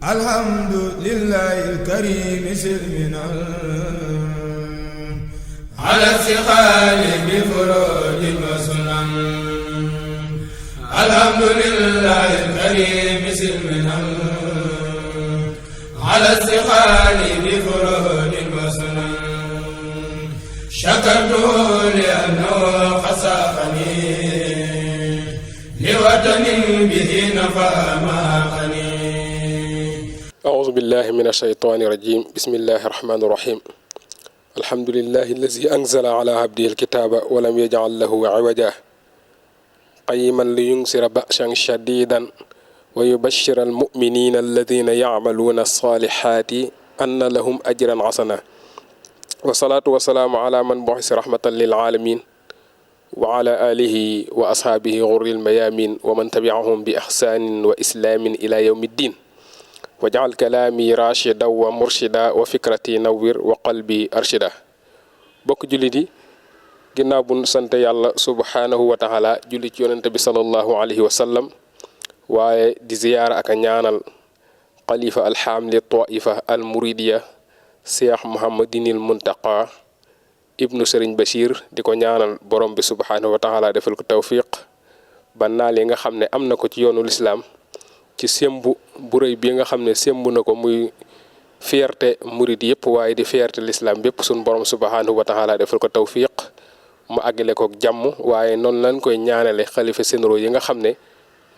alhamdulillahi alkarim silmina ala siqali bi furujin wa sunan alhamdulillahi alkarim silmina ala siqali bi furujin wa sunan shakartu li annahu khasafani li watanin bihi nafa ma qani. أعوذ بالله من الشيطان الرجيم بسم الله الرحمن الرحيم الحمد لله الذي أنزل على عبده الكتاب ولم يجعل له عوجا قيما لينذر بأسا شديدا ويبشر المؤمنين الذين يعملون الصالحات أن لهم أجرا حسنا والصلاة والسلام على من بعث رحمة للعالمين وعلى آله وأصحابه غر الميامين ومن تبعهم بإحسان وإسلام إلى يوم الدين wajal kalaami rachida wa murshida wa fikrati nawwir wa qalbi arshida. bokk jullit yi ginnaaw bu sant yàlla subhanahu wa taala julli ci yonente bi sallallahu alayhi wa sallam waaye di ziyaara ak a ñaanal xalifa alxaamli taifa al muridiya cheikh muhammadinil muntaqa ibnu sëriñ bachir di ko ñaanal borom bi subhanahu wa taala defal ko tawfiq ba naal yi nga xam ne am na ko ci yoonu lislaam ci sembu bu rëy bi nga xam ne sembu na ko muy fierté murid yëpp waaye di fierté l'islam bépp suñ borom subhanahu wa taala defal ko tawfiq mu àggale ko jàmm waaye noonu lañ koy ñaanale xalifa généraux yi nga xam ne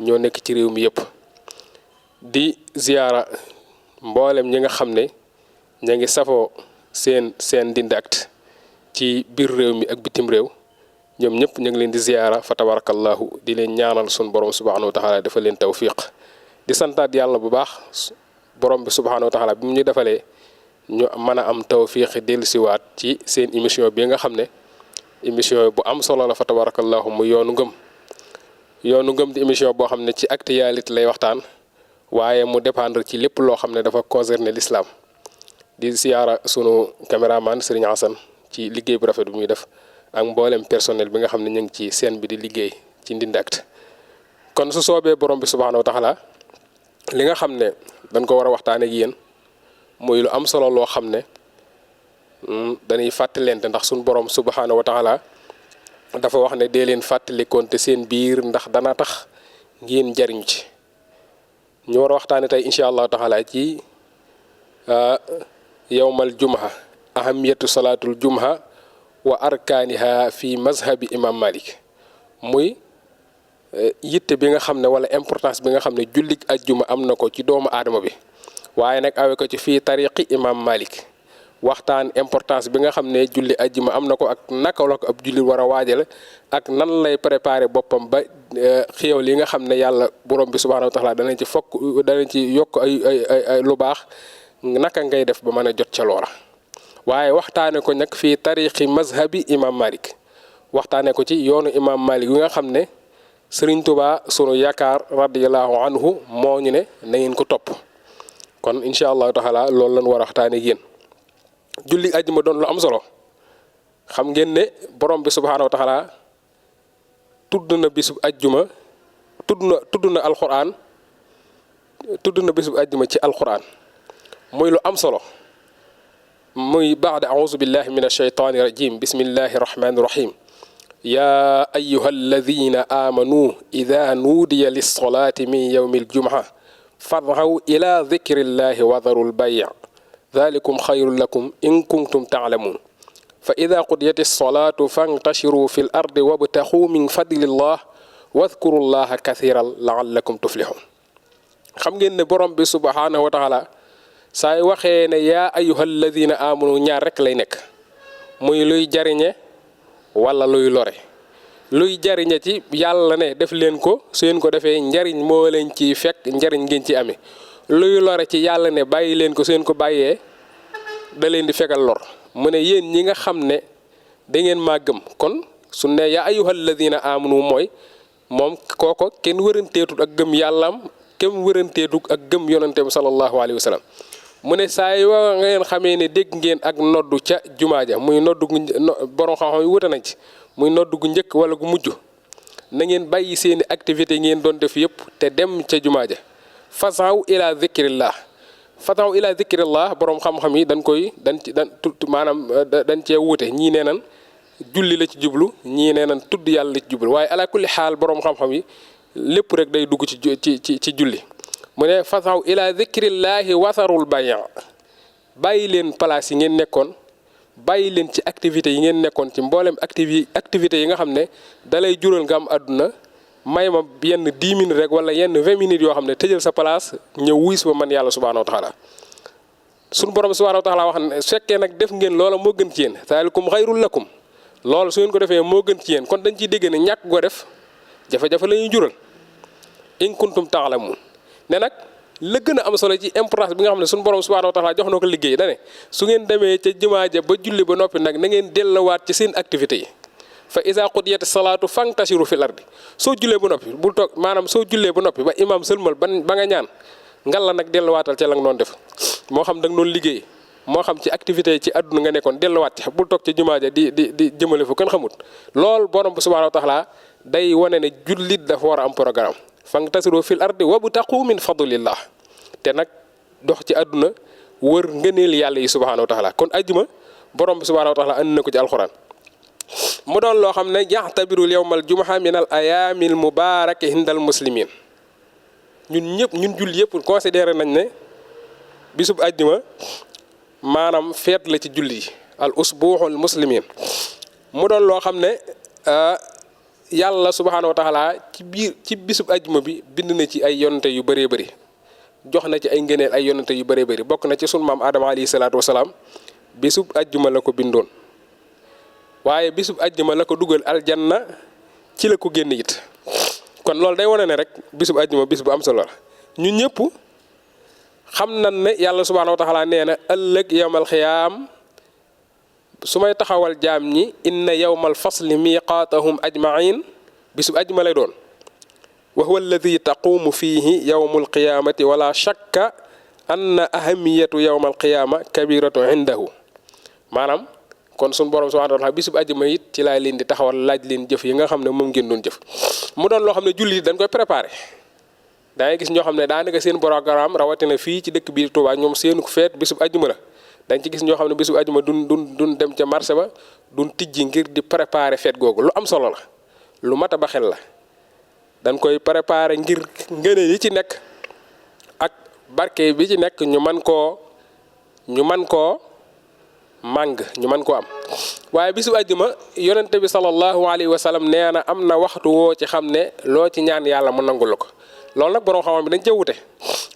ñoo nekk ci réew mi yëpp di ziyaara mboolem ñi nga xam ne ña ngi safoo seen Ndindy Actu ci biir réew mi ak bitim réew ñoom ñëpp ñu ngi leen di ziyaara fa tabarakallahu di leen ñaanal suñ borom subhanahu wa taala defal leen tawfiq di santaat yàlla bu baax borom bi subhanahu wa taala bi mu ñu defalee ñu mën a am tawfiq dellusiwaat ci seen émission bi nga xam ne émission bu am solo la fa tabarakallahu mu yoonu ngëm di émission boo xam ne ci actualité lay waxtaan waaye mu dépendre ci lépp loo xam ne dafa concerner l'islam di siyaara sunu caméraman Serigne Assane ci liggéey bu rafet bi muy def ak mboolem personnel bi nga xam ne ñu ngi ci scène bi di liggéey ci Ndindy Actu kon su soobee borom bi subhanahu wa taala li nga xam ne dañ ko war a waxtaanee ak yéen muy lu am solo loo xam ne dañuy fàttalente ndax suñu borom subhanahu wa taala dafa wax ne dee leen fàttalikoonte seen biir ndax dana tax ngeen jariñu ci. ñu war a waxtaanee tey incha allahu taala ci yawmal jumha ahamiyatu salaatul jumha wa arkaaniha fi mazhabi imam Malik muy. yitte bi nga xam ne wala importance bi nga xam ne jullik ajjuma am na ko ci doomu aadama bi waaye nag awe ko ci fii tariqi imam Malik waxtaan importance bi nga xam ne julli ajjuma am na ko ak naka la ko ab jullit war a waajale ak nan lay préparer boppam ba xéewal yi nga xam ne yàlla borom bi subhanahu wa taala danañ ci yokk ay lu baax naka ngay def ba mën a jot ca loola waaye waxtaane ko nag fii tariqi mazhabi imam Malik waxtaane ko ci yoonu imam Malik yi nga xam ne Sëriñ Tuubaa sunu yaakaar radiyallahu anhu moo ñu ne na ngeen ko topp kon incha allahu taala loolu lañ war a waxtaanee ak yéen julli àjjuma doon lu am solo xam ngeen ne borom bi subhaanahu wa taala tudd na bisub àjjuma tudd na alquran tudd na bisub àjjuma ci alquran muy lu am solo muy baada auzu billahi min ashaytaani rajim bismillahi rahmaani rahim يا أيها الذين آمنوا إذا نودي للصلاة من يوم الجمعة فارغوا إلى ذكر الله وذروا البيع ذلكم خير لكم إن كنتم تعلمون فإذا قضيت الصلاة فانتشروا في الأرض وابتغوا من فضل الله واذكروا الله كثيرا لعلكم تفلحون xam ngeen ne borom bi subhanahu wa taala saay waxee ne yaa ayyuha alladina amanu ñaar rek lay nekk muy luy jariñe wala luy lore luy jariñe ci yàlla ne def leen ko su ngeen ko defee njariñ moo leen ci fekk njariñ ngeen ci amee luy lore ci yàlla ne bàyyi leen ko su ngeen ko bàyyee da leen di fekkal lor mu ne yéen ñi nga xam ne da ngeen maa gëm kon su ne yaa ayyuhal ladina amanu mooy moom kooko kenn wëranteetut ak gëm yàllaam kenn wëranteetut ak gëm yonanteem sallallahu alayhi wa sallam mu ne saa yoo ngeen xamee ne dégg ngeen ak noddu ca jumaa ja muy noddu gu borom xam-xam yi wuute nañ ci muy noddu gu njëkk wala gu mujj na ngeen bàyyi seeni activité ngeen doon def yëpp te dem ca jumaa ja fasaw ila zikrillah fataw ila zikrillah borom xam-xam yi maanaam dañ cee wuute ñii nee nan julli la ci jublu ñii nee nan tudd yàlla la ci jublu waaye ala kulli xaal borom xam-xam yi lépp rek day dugg ci julli mu ne fataw ila zikrillahi wasarul bay' bàyyi leen place yi ngeen nekkoon bàyyi leen ci activités yi ngeen nekkoon ci mboolem activités yi nga xam ne dalay jural nga am àdduna may ma yenn 10 minutes rek wala yenn 20 minutes yoo xam ne tëjal sa place ñëw wuys ba man yàlla subhanahu wa taala suñu borom subhanahu wa taala wax ne su fekkee nag def ngeen loola moo gën ci yéen zalikum xayrul lakum loolu su ngeen ko defee moo gën ci yéen kon dañ ciy dégg ne ñàkk go def jafe-jafe la ñuy jural in kuntum ta'lamun ne nag la gën a am solo ci importance bi nga xam ne suñu borom subhanahu wa taala jox na ko liggéey da ne su ngeen demee ca jumaa ja ba julli ba noppi nag na ngeen delluwaat ci seen activités yi fa iza qudiyati salaatu fantashiru fil ardi soo jullee ba noppi bul toog maanaam soo jullee ba noppi ba imaam sëlmal ba nga ñaan ngal la nag delluwaatal ca la nga doon def moo xam da nga doon liggéey moo xam ci activités yi ci àdduna nga nekkoon delluwaat ci bul toog ca jumaa ja di jëmale fu kenn xamut loolu borom subhanahu wa taala day wane ne jullit dafa war a am programme fantashiru fil ardi wabtaqu min fadlillah te nag dox ci àdduna wër ngëneel yàlla yi subhanahu wa taala kon ajjuma borom bi subhanahu wa taala andi na ko ci alxuraan mu doon loo xam ne yaxtabirul yawmal jumaa min al ayaamil mubaaraka hindal muslimin ñun julli yëpp considéré nañ ne bisub ajjuma maanaam feet la ci julli yi al usbuuxul muslimin mu doon loo xam ne yàlla subhanahu wa taala ci bisub ajjuma bi bind na ci ay yonante yu bëree bëri jox na ci ay ngëneel ay yonante yu bëree bëri bokk na ci sunu maam Adama alayhi salaatu wasalaam bisub ajjuma la ko bindoon waaye bisub ajjuma la ko dugal aljanna ci la ko génn it kon loolu day wane ne rek bisub ajjuma bis bu am solo la ñun ñëpp xam nañ ne yàlla subhanahu wa taala nee na ëllëg yawmal xiyaam su may taxawal jaam ñi inna yawmal fasli miqaatahum ajmain bisub ajjuma lay doon wa huwa alladi taqumu fihi yawmul qiyamati wala shakka anna ahamiyatu yawmal qiyama kabiratu indahu maanaam kon suñu borom subhanahu wa taala bisub ajjuma it ci laay leen di taxawal laaj leen jëf yi nga xam ne moom ngeen doon jëf mu doon loo xam ne julli dañ koy préparé da ngay gis ñoo xam ne daanaka seen programme rawatina fii ci dëkk bii Touba ñoom seenu feet bisub ajjuma la dañ ci gis ñoo xam ne bisub ajjuma duñ dem ca marché ba duñ tijji ngir di préparé feet googu lu am solo la lu mat a ba xel la dañ koy préparé ngir ngëne yi ci nekk ak barke bi ci nekk ñu man koo màng ñu mën koo am waaye bisu àjjuma yonente bi sallallahu alayhi wa sallam nee na am na waxtu woo ci xam ne loo ci ñaan yàlla mu nangul la ko loolu nag borom xam-xam bi dañ cee wute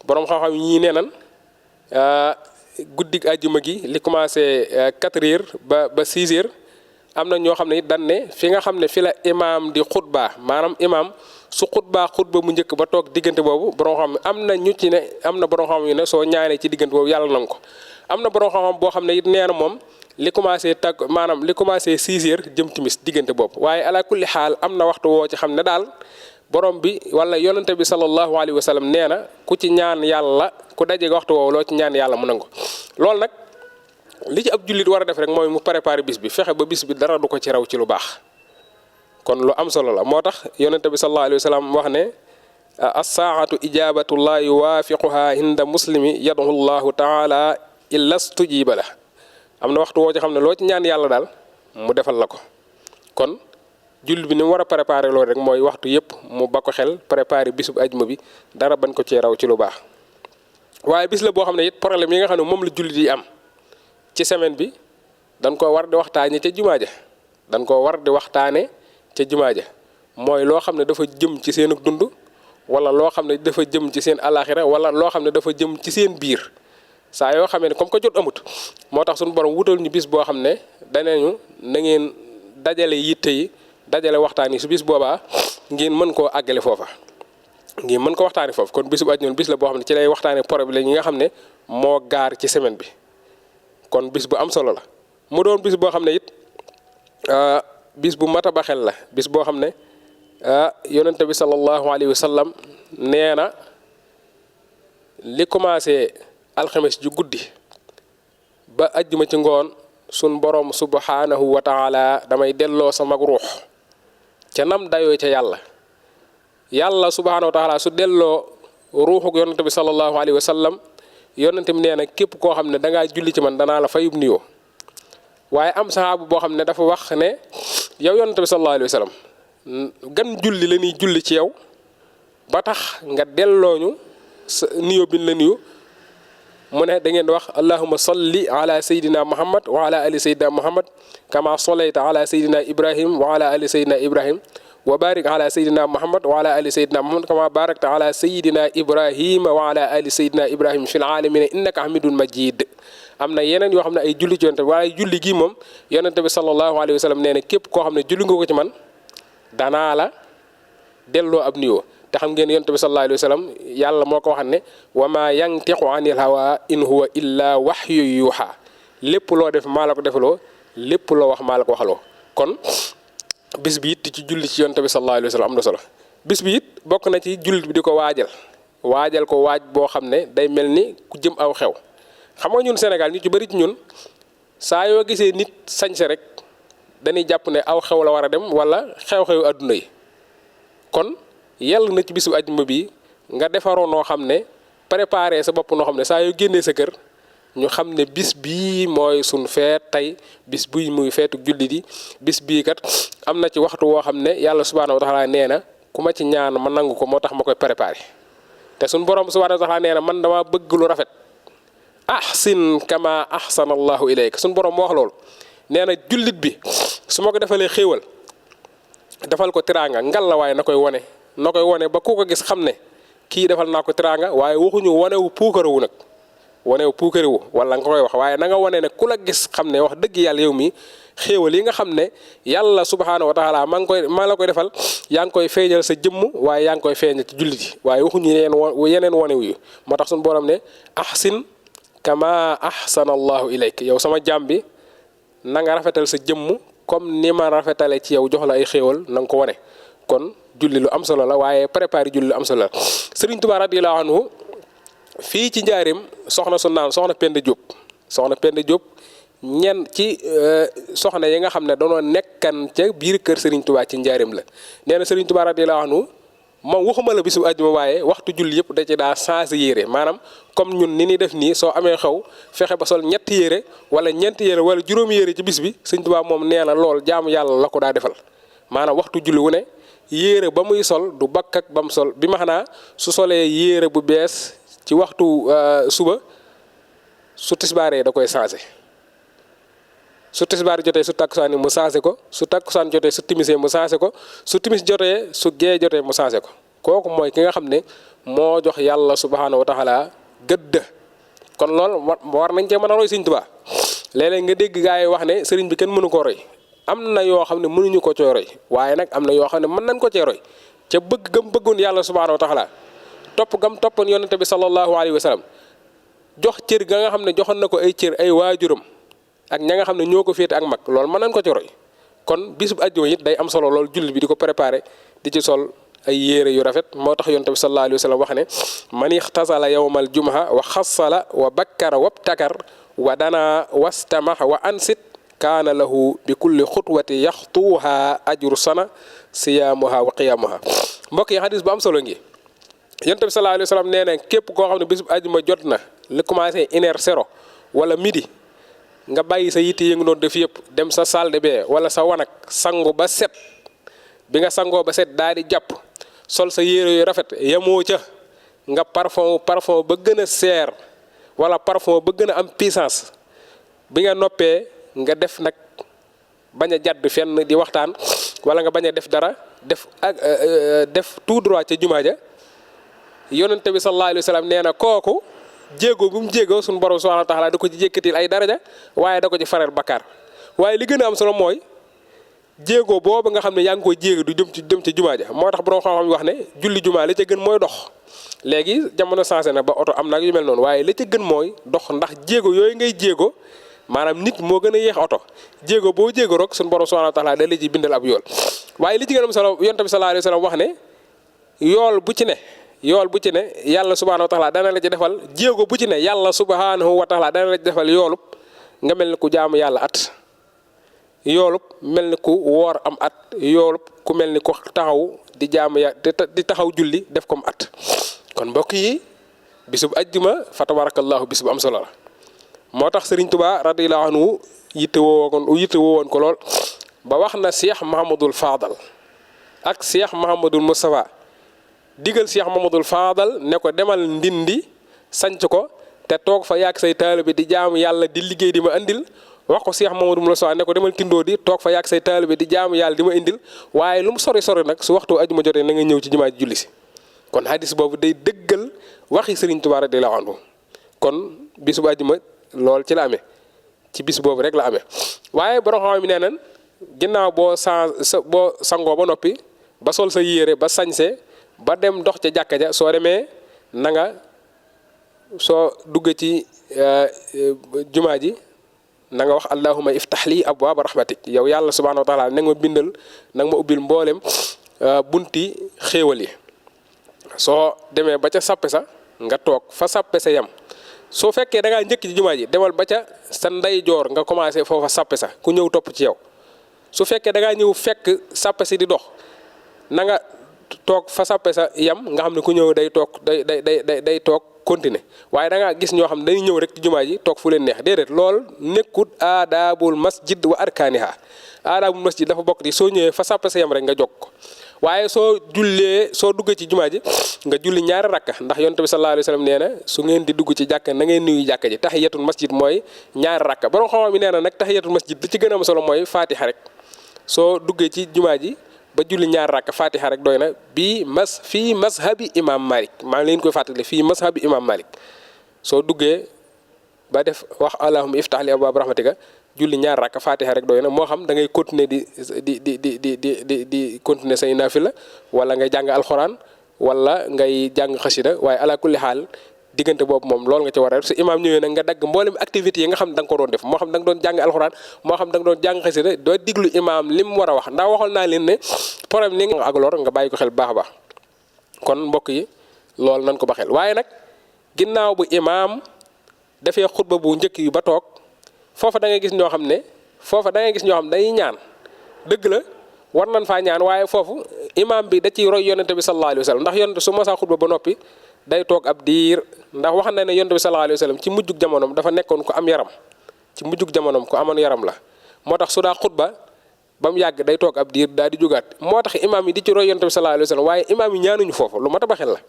borom xam-xam yi ñii nee nan guddig àjjuma gi li commencé 4 heures ba 6 heures am na ñoo xam ne it dañ ne fi nga xam ne fi la imaam di xutba maanaam imaam su xutba mu njëkk ba toog diggante boobu borom xam am na ñu ci ne am na borom xam yu ne soo ñaanee ci diggante boobu yàlla nangu ko. am na borom xam-xam boo xam ne it nee na moom li commencé 6 heures jëm timis diggante boobu waaye ala kulli xaal am na waxtu woo ci xam ne daal borom bi wala yonente bi sallallahu alayhi wa sallam nee na ku ci ñaan yàlla ku daje waxtu woowu loo ci ñaan yàlla mu nangu loolu nag li ci ab jullit war a def rek mooy mu préparer bis bi fexe ba bis bi dara du ko ci raw ci lu baax kon lu am solo la moo tax yonente bi sallallahu alayhi wa sallam wax ne as-saa'atu ijabatullahi yuwaafiquha inda muslimi yad'u llahu taala illa stujiba la am na waxtu woo ci xam ne loo ci ñaan yàlla daal mu defal la ko kon jullit bi ni mu war a préparer loolu rek mooy waxtu yëpp mu ba ko xel préparer bisub ajuma bi dara bañ ko cee raw ci lu baax waaye bis la boo xam ne it problème yi nga xam ne moom la jullit yi am ci semaine bi dañ ko war di waxtaane ca jumaa ja mooy loo xam ne dafa jëm ci seen dund wala loo xam ne dafa jëm ci seen alaxira wala loo xam ne dafa jëm ci seen biir saa yoo xamee ne comme que jot amut moo tax suñu borom wutal ñu bis boo xam ne danañu na ngeen dajale yitte yi dajale waxtaan yi su bis boobaa ngeen mën koo àggale foofa ngeen mën ko waxtaani foofu kon bisu àjjuma bis la boo xam ne ci lay waxtaane problème yi nga xam ne moo gaar ci semaine bi kon bis bu am solo la mu doon bis boo xam ne it bis bu mat a ba xel la bis boo xam ne yonente bi sallallahu alayhi wa sallam nee na li commencé alxames ju guddi ba ajjuma ci ngoon sun borom subhanahu wa taala damay delloo sama ruux ca nam dayoo ca yàlla subhanahu wa taala su delloo ruuxuk yonente bi sallallahu alayhi wa sallam yonente bi nee na képp koo xam ne da ngaa julli ci man danaa la fayub nuyoo waaye am saxaabu boo xam ne dafa wax ne yow yonente bi sallallahu alayhi wa sallam gan julli la ñuy julli ci yow ba tax nga dellooñu sa nuyoo bi la nuyu mu ne da ngeen di wax allahumma salli ala sayyidina muhammad wa ala ali sayyidina muhammad kama sallayta ala sayyidina ibrahim wa ala ali sayyidina ibrahim wa barik ala sayyidina muhammad wa ala ali sayyidina muhammad kama barakta ala sayyidina ibrahima wa ala ali sayyidina ibrahim fil alamina innaka hamidun majid. am na yeneen yoo xam ne ay julli ci yonente bi waaye julli gi moom yonente bi sallallahu alayhi wa sallam nee na képp koo xam ne julli nga ko ci man danaa la delloo ab nuyoo. te xam ngeen yonent bi sallallahu alayhi wa sallam yàlla moo ko waxan ne wa maa yantiqu anil hawa in huwa illa wahyu yuuxa lépp loo def maa la ko defaloo lépp loo wax maa la ko waxaloo. kon bis bi it ci julli ci yonent bi sallallahu alayhi wa sallam am na solo. bis bi it bokk na ci jullit bi di ko waajal ko waaj boo xam ne day mel ni ku jëm aw xew. xam nga ñun Sénégal ñu ci bëri ci ñun saa yoo gisee nit sañse rek dañuy jàpp ne aw xew la war a dem wala xew-xewu adduna yi. kon yàlla na ci bisu ajjuma bi nga defaroo noo xam ne préparé sa bopp noo xam ne saa yoo génnee sa kër ñu xam ne bis bii mooy suñ feet tey bis bii muy feetu jullit yi bis bii kat am na ci waxtu woo xam ne yàlla subhaanahu wa taala nee na ku ma ci ñaan ma nangu ko moo tax ma koy préparé. te suñ borom subhaanahu wa taala nee na man dama bëgg lu rafet ahsin kama ahsanallahu ilayka suñ borom moo wax loolu nee na jullit bi su ma ko defalee xéewal defal ko tiraanga ngal la waaye na koy wone ba ku ko gis xam ne kii defal naa ko tiraanga waaye waxuñu wanewu puukarewu nag wanewu puukarewu wala nga koy wax waaye na nga wane ne ku la gis xam ne wax dëgg yàlla yow mi xéewal yi nga xam ne yàlla subhaanahu wa taala maa la koy defal yaa ngi koy feeñal sa jëmm waaye yaa ngi koy feeñal ci jullit yi waaye waxuñu yeneen wanewu yi moo tax suñu borom ne ahsin kama ahsana allahu ilayk yow sama jaam bi na nga rafetal sa jëmm comme ni ma rafetale ci yow jox la ay xéewal na nga ko wane. kon julli lu am solo la waaye préparé julli lu am solo la. Sëriñ Tuubaa radiyallaahu anhu fii ci njaareem soxna su naan soxna Penda Diop ñenn ci soxna yi nga xam ne danoo nekkan ca biir kër Sëriñ Tuubaa ci njaareem la. nee na Sëriñ Tuubaa radiyallaahu anhu moom waxuma la bisu àjjuma waaye waxtu julli yëpp da ci daa changé yére maanaam comme ñun ni ñuy def nii soo amee xew fexe ba sol ñetti yére wala ñeenti yére wala juróomi yére ci bis bi Sëriñ Tuubaa moom nee na lool jaamu yàlla la ko daa defal maanaam waxtu julli wu ne yére ba muy sol du bakk ak bam sol bi ma xanaa su solee yére bu bees ci waxtu suba su tisbaaree da koy changé su tisbaar jotee su takkusaan mu changé ko su takkusaan jotee su timisee mu changé ko su timis jotee su gee jotee mu changé ko kooku mooy ki nga xam ne moo jox yàlla subhaanahu wa taala gëdd. kon loolu war nañ cee mën a roy Sëriñ Tuubaa léeg-léeg nga dégg gaa yi wax ne sëriñ bi kenn mënu koo roy am na yoo xam ne mënuñu ko cee roy waaye nag am na yoo xam ne mën nañ ko cee roy ca bëgg gam bëggoon yàlla subhaanahu wa taala topp gam toppoon yonente bi sallallahu alayhi wa sallam jox cër ga nga xam ne joxoon na ko ay cër ay waajuram ak ña nga xam ne ñoo ko féete ak mag loolu mën nañ ko ci roy. kon bisub àjjuma it day am solo loolu jullit bi di ko préparé di ci sol ay yére yu rafet moo tax yonente bi sallallahu alayhi wa sallam wax ne man ixtasala yawmal jumaa wa xassala wa bakkara wabtakar wa dana wastamax wa ansit kaana lahu bi kulli xutwati yaxtuuha ajru sana siyaamuha wa qiyaamuha. mbokk yi xadis bu am solo ngi yonent bi sallallahu alayhi wa sallam nee na képp koo xam ne bisub ajuma jot na li commencé 1h00 wala midi nga bàyyi sa yitte yi nga doon def yëpp dem sa salle de bain wala sa wanag sangu ba set bi nga sangoo ba set daal di jàpp sol sa yére yu rafet yemoo ca nga parfum ba gën a seer wala parfum ba gën a am puissance bi nga noppee nga def nag bañ a jàdd fenn di waxtaan wala nga bañ a def dara def tout droit ca jumaa ja yonente bi sallallahu alayhi wa sallam nee na kooku jéego bu mu jéego suñu borom subhanahu wa taala da ko ci jékkatil ay daraja waaye da ko ci faral bakkaar waaye li gën a am solo mooy jéego boobu nga xam ne yaa ngi koy jéego du dem ci jumaa ja moo tax borom xam-xam wax ne julli jumaa li ca gën mooy dox léegi jamono changé na ba oto am nag yu mel noonu waaye li ca gën mooy dox ndax jéego yooyu ngay jéego maanaam nit moo gën a yéex oto jéego boo jéego rek suñu borom subhanahu wa taala da la ci bindal ab yool waaye li ci gën a am solo yonent bi sallallahu alayhi wa sallam wax ne yool bu ci ne yàlla subhanahu wa taala dana la ci defal jéego bu ci ne yàlla subhanahu wa taala dana la ci defal yoolub nga mel ni ku jaamu yàlla at yoolub mel ni ku woor am at yoolub ku mel ni ku taxaw di jaamu di taxaw julli def comme at kon mbokk yi bisub ajjuma fa tabarakallahu bis bu am solo la moo tax Sëriñ Tuubaa radiyallahu anhu yitte woowoon ko lool ba wax na Cheikh Mahamadul Fadal ak Cheikh Mahamadul Moustapha digal Cheikh Mahamadul Fadal ne ko demal Ndindi sanc ko te toog fa yàgg say taalibe di jaamu yàlla di liggéey di ma andil wax ko Cheikh Mahamadul Moustapha ne ko demal Tindoo di toog fa yàgg say taalibe di jaamu yàlla di ma indil waaye lu mu sori nag su waxtu ajuma jotee na nga ñëw ci jumaa ji julli si kon hadis boobu day dëggal waxi Sëriñ Tuubaa radiyallaahu anhu kon bisu bu ajuma lool ci la amee ci bis boobu rek la amee waaye borom xam mi nee nan ginnaaw boo sangoo ba noppi ba sol sa yére ba sañse ba dem dox ca jàkka ja soo demee na nga soo duggee ci jumaa ji na nga wax allahumma iftax lii abwaaba rahmatik yow yàlla subhaanahu wa taala na nga ma bindal na nga ma ubbil mboolem bunti xéewal yi soo demee ba ca sàppe sa nga toog fa sàppe sa yam soo fekkee da ngaa njëkk ci jumaa ji demal ba ca sa ndeyjoor nga commencé foofa sàppe sa ku ñëw topp ci yow su fekkee da ngaa ñëw fekk sàppe si di dox na nga toog fa sàppe sa yam nga xam ne ku ñëw day toog day toog continuer waaye da ngaa gis ñoo xam ne dañuy ñëw rek ci jumaa ji toog fu leen neex déedéet lool nekkut aadaabul masjid wa arkaaniha aadaabul masjid dafa bokk di soo ñëwee fa sàppe sa yam rek nga jog ko waaye soo duggee ci jumaa ji nga julli ñaari rakka ndax yonent bi sallallahu alayhi wa sallam nee na su ngeen di dugg ci jàkka na ngeen nuyu jàkka ji tahiyatul masjid mooy ñaari rakka borom xam-xam mi nee na nag tahiyatul masjid li ci gën a am solo mooy fatiha rek soo duggee ci jumaa ji ba julli ñaari rakka fatiha rek doy na fii mazhabi imam Malik maa ngi leen koy fàttali fii mazhabi imam Malik soo duggee ba def wax allahumma iftah li abwaab rahmatika julli ñaar rakka fatiha rek doy na moo xam da ngay continuer di continuer say naafila wala ngay jàng alxuraan wala ngay jàng xasida waaye ala kulli xaal diggante boobu moom loolu nga ci war a def su imaam ñëwee nag nga dagg mboolem activité yi nga xam ne da nga ko doon def moo xam da nga doon jàng alxuraan moo xam da nga doon jàng xasida doo diglu imaam li mu war a wax ndax waxoon naa leen ne problème li nga ak lor nga bàyyi ko xel baax a baax kon mbokk yi loolu nan ko ba xel waaye nag ginnaaw bu imaam dafee xutba bu njëkk yi ba toog foofa da ngay gis ñoo xam ne dañuy ñaan dëgg la war nañ faa ñaan waaye foofu imaam bi da ciy roy yonente bi sallallahu alayhi wa sallam ndax yonente su mosaa xutba ba noppi day toog ab diir ndax wax na ne yonente bi sallallahu alayhi wa sallam ci mujjug jamonoom dafa nekkoon ko am yaram ci mujjug jamonoom ko amoon yaram la moo tax su daa xutba ba mu yàgg day toog ab diir daal di jógaat moo tax imaam yi di ci roy yonente bi sallallahu alayhi wa sallam waaye imaam yi ñaanuñu foofu lu mat a baxel la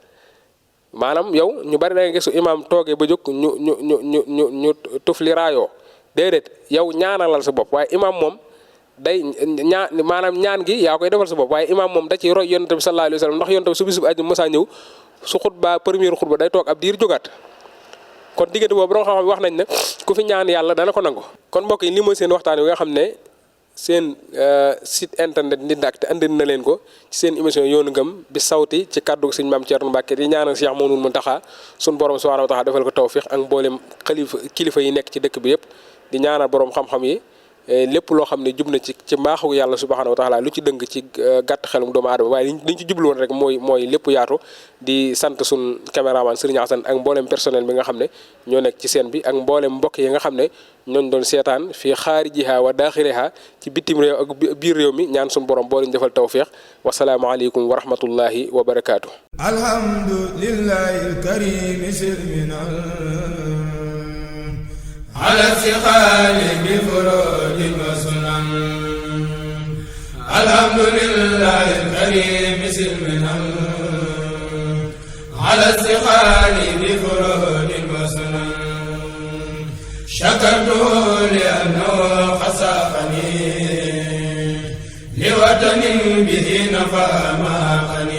maanaam yow ñu bari da nga gis imaam toogee ba jóg ñu tufli raayoo déedéet yow ñaanalal sa bopp waaye imaam moom day maanaam ñaan gi yaa koy defal sa bopp waaye imaam moom da ciy roy yonent bi sallallahu alayhi wa sallam ndax yonent bi su bis bu àjjuma mësaa ñëw su xutba première xutba day toog ab diir jógaat kon diggante boobu borom xam-xam wax nañ ne ku fi ñaan yàlla dana ko nangu. kon mbokk yi li mooy seen waxtaan wi nga xam ne seen site internet Ndindy andi na leen ko ci seen émission yoonu ngëm bi sawti ci kàddu Sëñ Maam Thierno Mbacke di ñaanal Cheikh Mouhamadou Mountakha suñu borom subhanahu wa taala defal ko tawfiq ak mboolem kilifa yi nekk ci dëkk bi yëpp di ñaanal borom xam-xam yi lépp loo xam ne jub na ci mbaaxu yàlla subhanahu wa taala lu ci dëng ci gàtt xelum doomu aadama waaye liñ ci jublu woon rek mooy lépp yaatu di sant sun caméraman Serigne Assane ak mboolem personnel bi nga xam ne ñoo nekk ci scène bi ak mboolem mbokk yi nga xam ne ñooñ doon seetaan fii xaarijiha wa daaxiliha ci bitim réew ak biir réew mi ñaan suñu borom boo leen defal tawfiq wasalaamu aleykum wa rahmatullahi wa barakaatu. alhamdulillahi alkarim silminal على الثقال بفروج وسنن الحمد لله الكريم سلمنا على الثقال بفروج وسنن شكرته لأنه خسفني لوطن به نفى ما قني